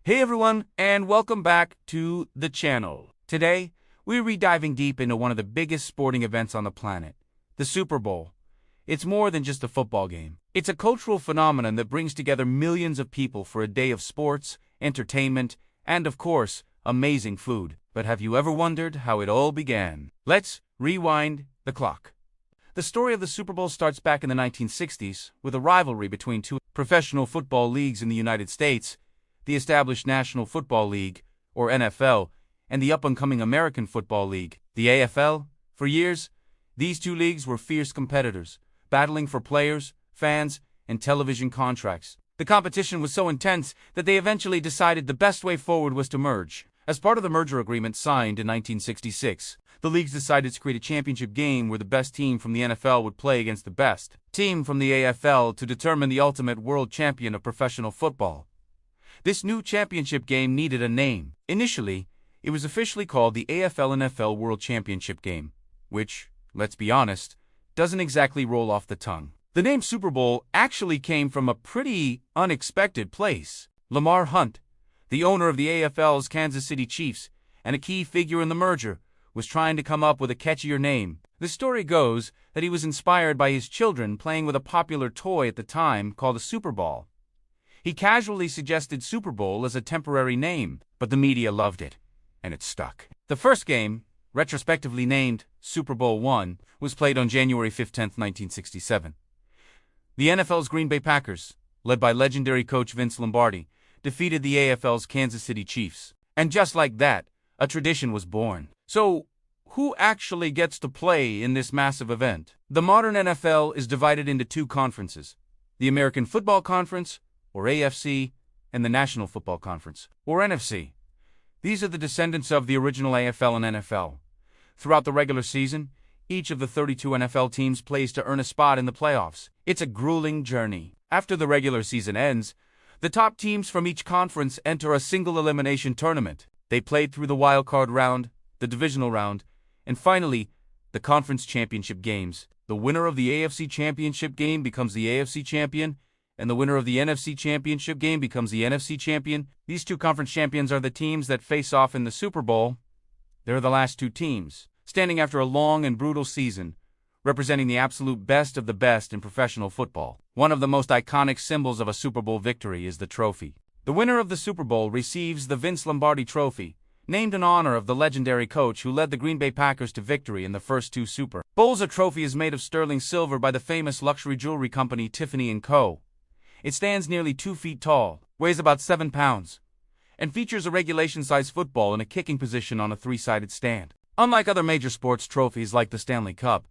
Hey everyone, and welcome back to the channel. Today, we're diving deep into one of the biggest sporting events on the planet, the Super Bowl. It's more than just a football game. It's a cultural phenomenon that brings together millions of people for a day of sports, entertainment, and of course, amazing food. But have you ever wondered how it all began? Let's rewind the clock. The story of the Super Bowl starts back in the 1960s with a rivalry between two professional football leagues in the United States, the established National Football League, or NFL, and the up-and-coming American Football League, the AFL. For years, these two leagues were fierce competitors, battling for players, fans, and television contracts. The competition was so intense that they eventually decided the best way forward was to merge. As part of the merger agreement signed in 1966, the leagues decided to create a championship game where the best team from the NFL would play against the best team from the AFL to determine the ultimate world champion of professional football. This new championship game needed a name. Initially, it was officially called the AFL-NFL World Championship Game, which, let's be honest, doesn't exactly roll off the tongue. The name Super Bowl actually came from a pretty unexpected place. Lamar Hunt, the owner of the AFL's Kansas City Chiefs and a key figure in the merger, was trying to come up with a catchier name. The story goes that he was inspired by his children playing with a popular toy at the time called a Super Ball. He casually suggested Super Bowl as a temporary name, but the media loved it, and it stuck. The first game, retrospectively named Super Bowl I, was played on January 15, 1967. The NFL's Green Bay Packers, led by legendary coach Vince Lombardi, defeated the AFL's Kansas City Chiefs. And just like that, a tradition was born. So, who actually gets to play in this massive event? The modern NFL is divided into two conferences, the American Football Conference, or AFC, and the National Football Conference, or NFC. These are the descendants of the original AFL and NFL. Throughout the regular season, each of the 32 NFL teams plays to earn a spot in the playoffs. It's a grueling journey. After the regular season ends, the top teams from each conference enter a single elimination tournament. They play through the wild card round, the divisional round, and finally, the conference championship games. The winner of the AFC championship game becomes the AFC champion, and the winner of the NFC championship game becomes the NFC champion. These two conference champions are the teams that face off in the Super Bowl. They're the last two teams, standing after a long and brutal season, representing the absolute best of the best in professional football. One of the most iconic symbols of a Super Bowl victory is the trophy. The winner of the Super Bowl receives the Vince Lombardi Trophy, named in honor of the legendary coach who led the Green Bay Packers to victory in the first two Super Bowls. A trophy is made of sterling silver by the famous luxury jewelry company Tiffany & Co. It stands nearly 2 feet tall, weighs about 7 pounds, and features a regulation-size football in a kicking position on a 3-sided stand. Unlike other major sports trophies like the Stanley Cup,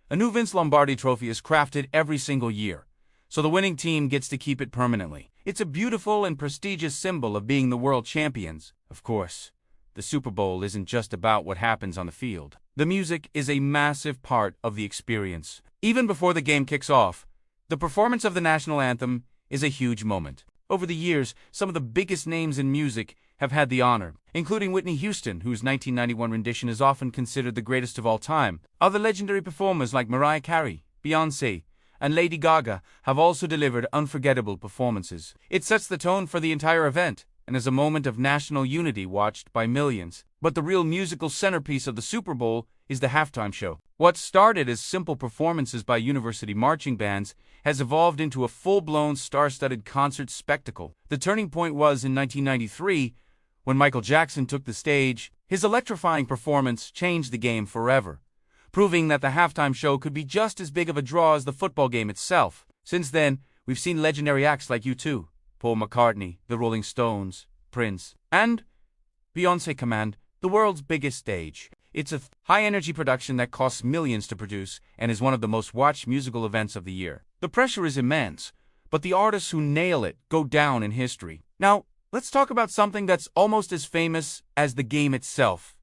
a new Vince Lombardi trophy is crafted every single year, so the winning team gets to keep it permanently. It's a beautiful and prestigious symbol of being the world champions. Of course, the Super Bowl isn't just about what happens on the field. The music is a massive part of the experience. Even before the game kicks off, the performance of the national anthem is a huge moment. Over the years, some of the biggest names in music have had the honor, including Whitney Houston, whose 1991 rendition is often considered the greatest of all time. Other legendary performers like Mariah Carey, Beyoncé, and Lady Gaga have also delivered unforgettable performances. It sets the tone for the entire event and is a moment of national unity watched by millions. But the real musical centerpiece of the Super Bowl is the halftime show. What started as simple performances by university marching bands has evolved into a full-blown star-studded concert spectacle. The turning point was in 1993, when Michael Jackson took the stage. His electrifying performance changed the game forever, proving that the halftime show could be just as big of a draw as the football game itself. Since then, we've seen legendary acts like U2, Paul McCartney, the Rolling Stones, Prince, and Beyoncé command the world's biggest stage. It's a high-energy production that costs millions to produce and is one of the most watched musical events of the year. The pressure is immense, but the artists who nail it go down in history. Now, let's talk about something that's almost as famous as the game itself: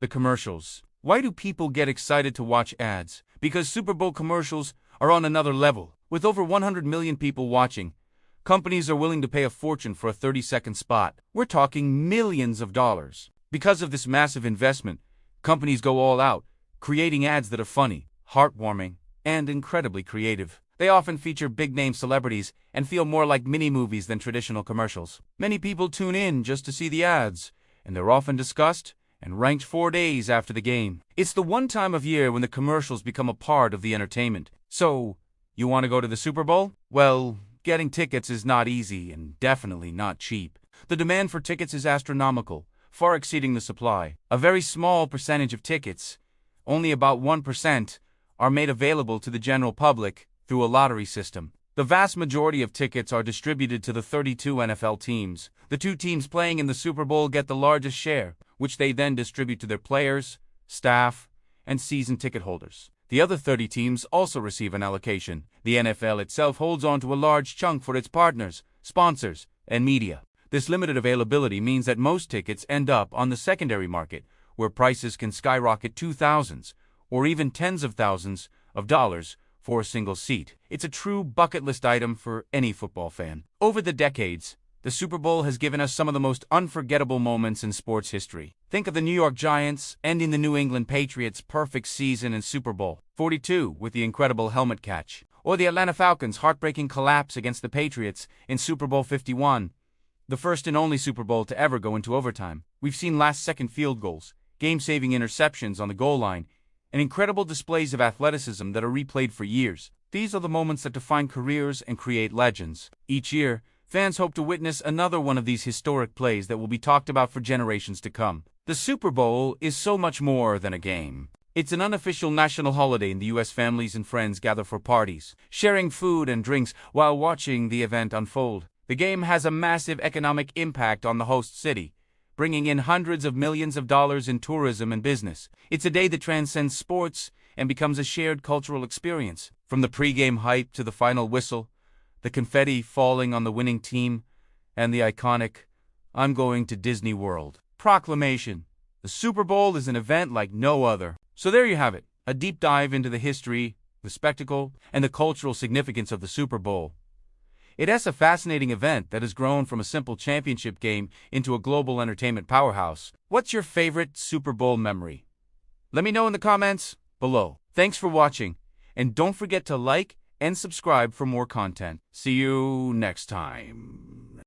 the commercials. Why do people get excited to watch ads? Because Super Bowl commercials are on another level. With over 100 million people watching, companies are willing to pay a fortune for a 30-second spot. We're talking millions of dollars. Because of this massive investment, companies go all out, creating ads that are funny, heartwarming, and incredibly creative. They often feature big-name celebrities and feel more like mini-movies than traditional commercials. Many people tune in just to see the ads, and they're often discussed and ranked 4 days after the game. It's the one time of year when the commercials become a part of the entertainment. So, you want to go to the Super Bowl? Well, getting tickets is not easy and definitely not cheap. The demand for tickets is astronomical, far exceeding the supply. A very small percentage of tickets, only about 1%, are made available to the general public through a lottery system. The vast majority of tickets are distributed to the 32 NFL teams. The 2 teams playing in the Super Bowl get the largest share, which they then distribute to their players, staff, and season ticket holders. The other 30 teams also receive an allocation. The NFL itself holds on to a large chunk for its partners, sponsors, and media. This limited availability means that most tickets end up on the secondary market, where prices can skyrocket to thousands, or even tens of thousands of dollars for a single seat. It's a true bucket list item for any football fan. Over the decades, the Super Bowl has given us some of the most unforgettable moments in sports history. Think of the New York Giants ending the New England Patriots' perfect season in Super Bowl 42 with the incredible helmet catch, or the Atlanta Falcons' heartbreaking collapse against the Patriots in Super Bowl 51, the first and only Super Bowl to ever go into overtime. We've seen last-second field goals, game-saving interceptions on the goal line, and incredible displays of athleticism that are replayed for years. These are the moments that define careers and create legends. Each year, fans hope to witness another one of these historic plays that will be talked about for generations to come. The Super Bowl is so much more than a game. It's an unofficial national holiday in the U.S. Families and friends gather for parties, sharing food and drinks while watching the event unfold. The game has a massive economic impact on the host city, bringing in hundreds of millions of dollars in tourism and business. It's a day that transcends sports and becomes a shared cultural experience. From the pregame hype to the final whistle, the confetti falling on the winning team, and the iconic "I'm going to Disney World" proclamation. The Super Bowl is an event like no other. So there you have it, a deep dive into the history, the spectacle, and the cultural significance of the Super Bowl. It is a fascinating event that has grown from a simple championship game into a global entertainment powerhouse. What's your favorite Super Bowl memory? Let me know in the comments below. Thanks for watching, and don't forget to like and subscribe for more content. See you next time.